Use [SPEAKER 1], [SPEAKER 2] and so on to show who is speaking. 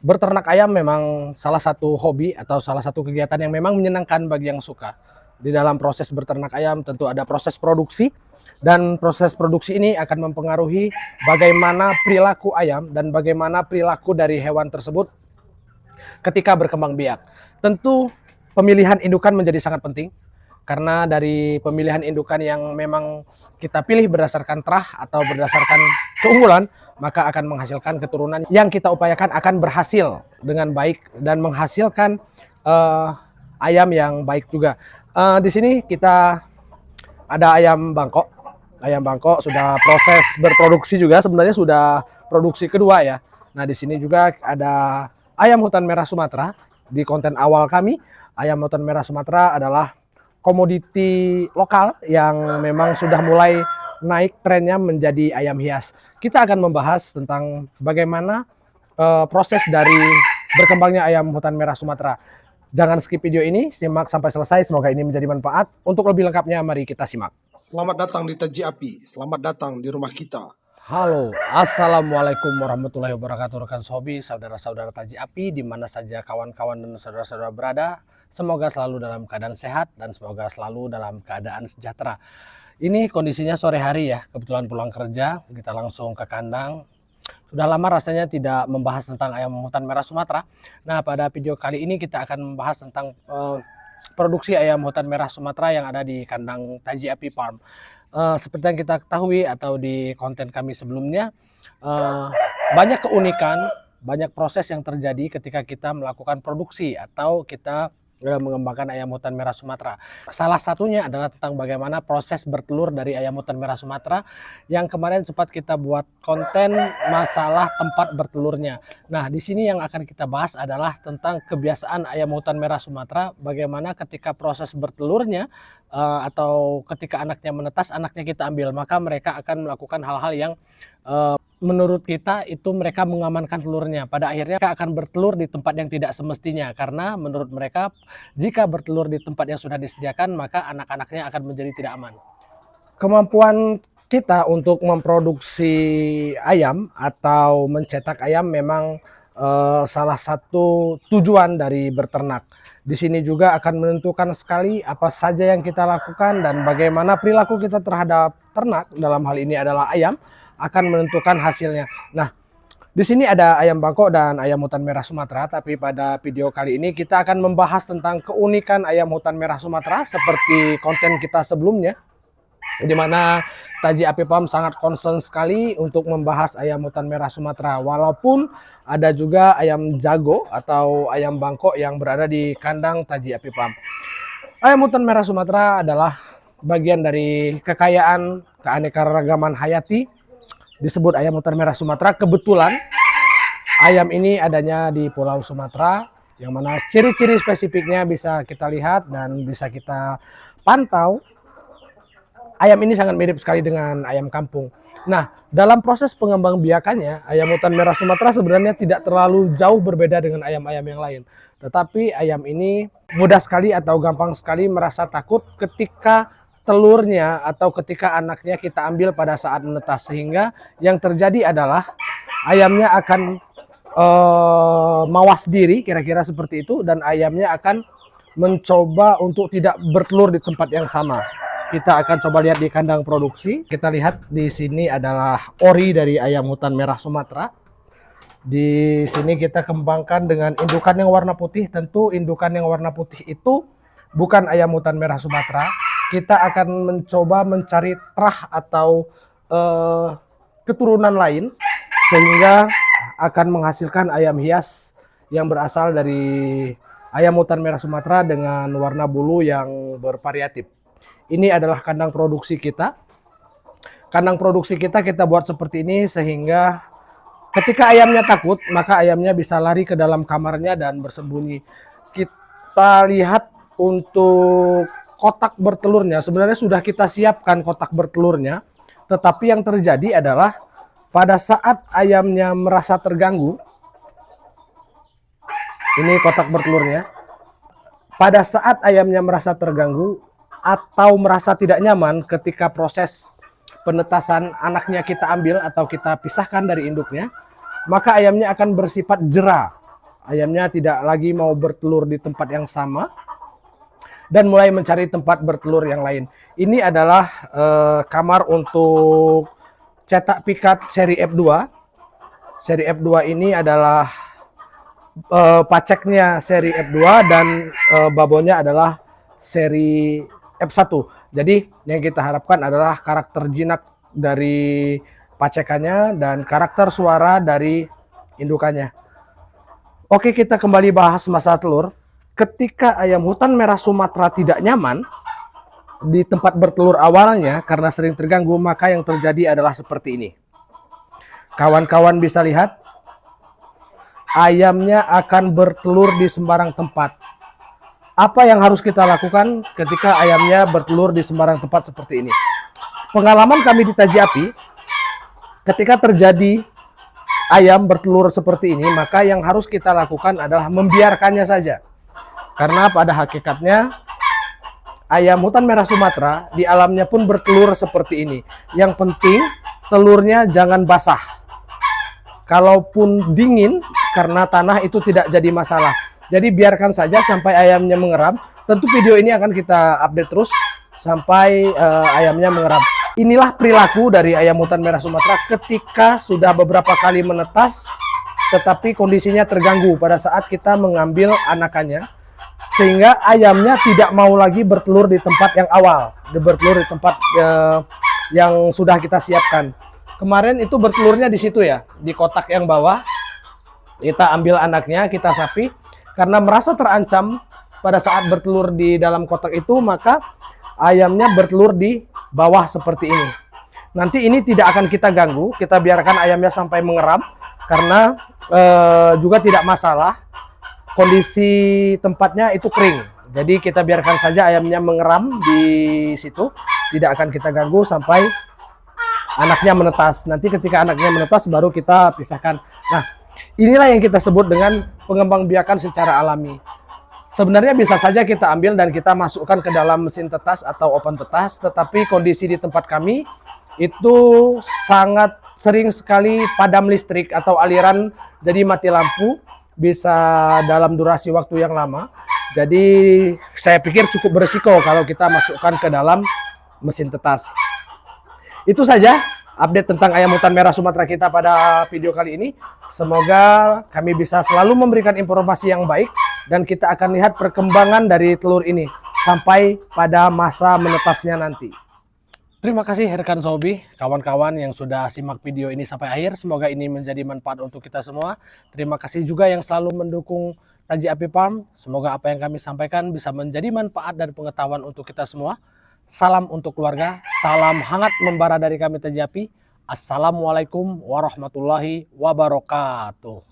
[SPEAKER 1] Berternak ayam memang salah satu hobi atau salah satu kegiatan yang memang menyenangkan bagi yang suka. Di dalam proses berternak ayam tentu ada proses produksi, dan proses produksi ini akan mempengaruhi bagaimana perilaku ayam dan bagaimana perilaku dari hewan tersebut ketika berkembang biak. Tentu pemilihan indukan menjadi sangat penting, karena dari pemilihan indukan yang memang kita pilih berdasarkan terah atau berdasarkan keunggulan, maka akan menghasilkan keturunan yang kita upayakan akan berhasil dengan baik dan menghasilkan ayam yang baik juga. Di sini kita ada ayam Bangkok. Ayam Bangkok sudah proses berproduksi juga, sebenarnya sudah produksi kedua ya. Nah, di sini juga ada ayam hutan merah Sumatera. Di konten awal kami, ayam hutan merah Sumatera adalah komoditi lokal yang memang sudah mulai naik trennya menjadi ayam hias. Kita akan membahas tentang bagaimana proses dari berkembangnya ayam hutan merah Sumatera. Jangan skip video ini, simak sampai selesai. Semoga ini menjadi manfaat. Untuk lebih lengkapnya, mari kita simak.
[SPEAKER 2] Selamat datang di Taji Api, selamat datang di rumah kita.
[SPEAKER 1] Halo, assalamualaikum warahmatullahi wabarakatuh, rekan sobi, saudara-saudara Taji Api, di mana saja kawan-kawan dan saudara-saudara berada. Semoga selalu dalam keadaan sehat dan semoga selalu dalam keadaan sejahtera. Ini kondisinya sore hari ya, kebetulan pulang kerja, kita langsung ke kandang. Sudah lama rasanya tidak membahas tentang ayam hutan merah Sumatera. Nah, pada video kali ini kita akan membahas tentang produksi ayam hutan merah Sumatera yang ada di kandang Taji Api Farm. Seperti yang kita ketahui atau di konten kami sebelumnya, banyak keunikan, banyak proses yang terjadi ketika kita melakukan produksi atau kita mengembangkan ayam hutan merah Sumatera. Salah satunya adalah tentang bagaimana proses bertelur dari ayam hutan merah Sumatera yang kemarin sempat kita buat konten masalah tempat bertelurnya. Nah, di sini yang akan kita bahas adalah tentang kebiasaan ayam hutan merah Sumatera, bagaimana ketika proses bertelurnya atau ketika anaknya menetas, anaknya kita ambil, maka mereka akan melakukan hal-hal yang menurut kita itu mereka mengamankan telurnya. Pada akhirnya mereka akan bertelur di tempat yang tidak semestinya, karena menurut mereka jika bertelur di tempat yang sudah disediakan maka anak-anaknya akan menjadi tidak aman. Kemampuan kita untuk memproduksi ayam atau mencetak ayam memang salah satu tujuan dari berternak. Di sini juga akan menentukan sekali apa saja yang kita lakukan dan bagaimana perilaku kita terhadap ternak, dalam hal ini adalah ayam, akan menentukan hasilnya. Nah, di sini ada ayam Bangkok dan ayam hutan merah Sumatera, tapi pada video kali ini kita akan membahas tentang keunikan ayam hutan merah Sumatera seperti konten kita sebelumnya, di mana Taji Api Farm sangat concern sekali untuk membahas ayam hutan merah Sumatera, walaupun ada juga ayam jago atau ayam Bangkok yang berada di kandang Taji Api Farm. Ayam hutan merah Sumatera adalah bagian dari kekayaan keanekaragaman hayati, disebut ayam hutan merah Sumatera. Kebetulan ayam ini adanya di Pulau Sumatera, yang mana ciri-ciri spesifiknya bisa kita lihat dan bisa kita pantau. Ayam ini sangat mirip sekali dengan ayam kampung. Nah, dalam proses pengembang biakannya, ayam hutan merah Sumatera sebenarnya tidak terlalu jauh berbeda dengan ayam-ayam yang lain. Tetapi ayam ini mudah sekali atau gampang sekali merasa takut ketika telurnya atau ketika anaknya kita ambil pada saat menetas, sehingga yang terjadi adalah ayamnya akan mawas diri, kira-kira seperti itu, dan ayamnya akan mencoba untuk tidak bertelur di tempat yang sama. Kita akan coba lihat di kandang produksi. Kita lihat di sini adalah ori dari ayam hutan merah Sumatera. Di sini kita kembangkan dengan indukan yang warna putih. Tentu indukan yang warna putih itu bukan ayam hutan merah Sumatera. Kita akan mencoba mencari terah atau keturunan lain sehingga akan menghasilkan ayam hias yang berasal dari ayam hutan merah Sumatera dengan warna bulu yang bervariatif. Ini adalah kandang produksi kita. Kandang produksi kita buat seperti ini sehingga ketika ayamnya takut, maka ayamnya bisa lari ke dalam kamarnya dan bersembunyi. Kita lihat untuk kotak bertelurnya, sebenarnya sudah kita siapkan kotak bertelurnya, tetapi yang terjadi adalah pada saat ayamnya merasa terganggu, ini kotak bertelurnya, pada saat ayamnya merasa terganggu atau merasa tidak nyaman ketika proses penetasan anaknya kita ambil atau kita pisahkan dari induknya, maka ayamnya akan bersifat jera Ayamnya tidak lagi mau bertelur di tempat yang sama dan mulai mencari tempat bertelur yang lain. Ini adalah kamar untuk cetak pikat seri F2. Seri F2 ini adalah paceknya seri F2 dan babonnya adalah seri F1. Jadi yang kita harapkan adalah karakter jinak dari pacekannya dan karakter suara dari indukannya. Oke, kita kembali bahas masalah telur. Ketika ayam hutan merah Sumatera tidak nyaman di tempat bertelur awalnya karena sering terganggu, maka yang terjadi adalah seperti ini. Kawan-kawan bisa lihat, ayamnya akan bertelur di sembarang tempat. Apa yang harus kita lakukan ketika ayamnya bertelur di sembarang tempat seperti ini? Pengalaman kami di Taji Api, ketika terjadi ayam bertelur seperti ini, maka yang harus kita lakukan adalah membiarkannya saja. Karena pada hakikatnya ayam hutan merah Sumatera di alamnya pun bertelur seperti ini. Yang penting telurnya jangan basah. Kalaupun dingin karena tanah itu tidak jadi masalah. Jadi biarkan saja sampai ayamnya mengeram. Tentu video ini akan kita update terus sampai ayamnya mengeram. Inilah perilaku dari ayam hutan merah Sumatera ketika sudah beberapa kali menetas tetapi kondisinya terganggu pada saat kita mengambil anakannya, sehingga ayamnya tidak mau lagi bertelur di tempat yang awal, bertelur di tempat yang sudah kita siapkan. Kemarin itu bertelurnya di situ ya, di kotak yang bawah. Kita ambil anaknya, kita sapi. Karena merasa terancam pada saat bertelur di dalam kotak itu, maka ayamnya bertelur di bawah seperti ini. Nanti ini tidak akan kita ganggu, kita biarkan ayamnya sampai mengeram, karena juga tidak masalah. Kondisi tempatnya itu kering, jadi kita biarkan saja ayamnya mengeram di situ, tidak akan kita ganggu sampai anaknya menetas. Nanti ketika anaknya menetas baru kita pisahkan. Nah, inilah yang kita sebut dengan pengembangbiakan secara alami. Sebenarnya bisa saja kita ambil dan kita masukkan ke dalam mesin tetas atau open tetas, tetapi kondisi di tempat kami itu sangat sering sekali padam listrik atau aliran, jadi mati lampu bisa dalam durasi waktu yang lama. Jadi saya pikir cukup berisiko kalau kita masukkan ke dalam mesin tetas. Itu saja update tentang ayam hutan merah Sumatera kita pada video kali ini. Semoga kami bisa selalu memberikan informasi yang baik dan kita akan lihat perkembangan dari telur ini sampai pada masa menetasnya nanti. Terima kasih rekan Sobi, kawan-kawan yang sudah simak video ini sampai akhir. Semoga ini menjadi manfaat untuk kita semua. Terima kasih juga yang selalu mendukung Taji Api Farm. Semoga apa yang kami sampaikan bisa menjadi manfaat dan pengetahuan untuk kita semua. Salam untuk keluarga, salam hangat membara dari kami Taji Api. Assalamualaikum warahmatullahi wabarakatuh.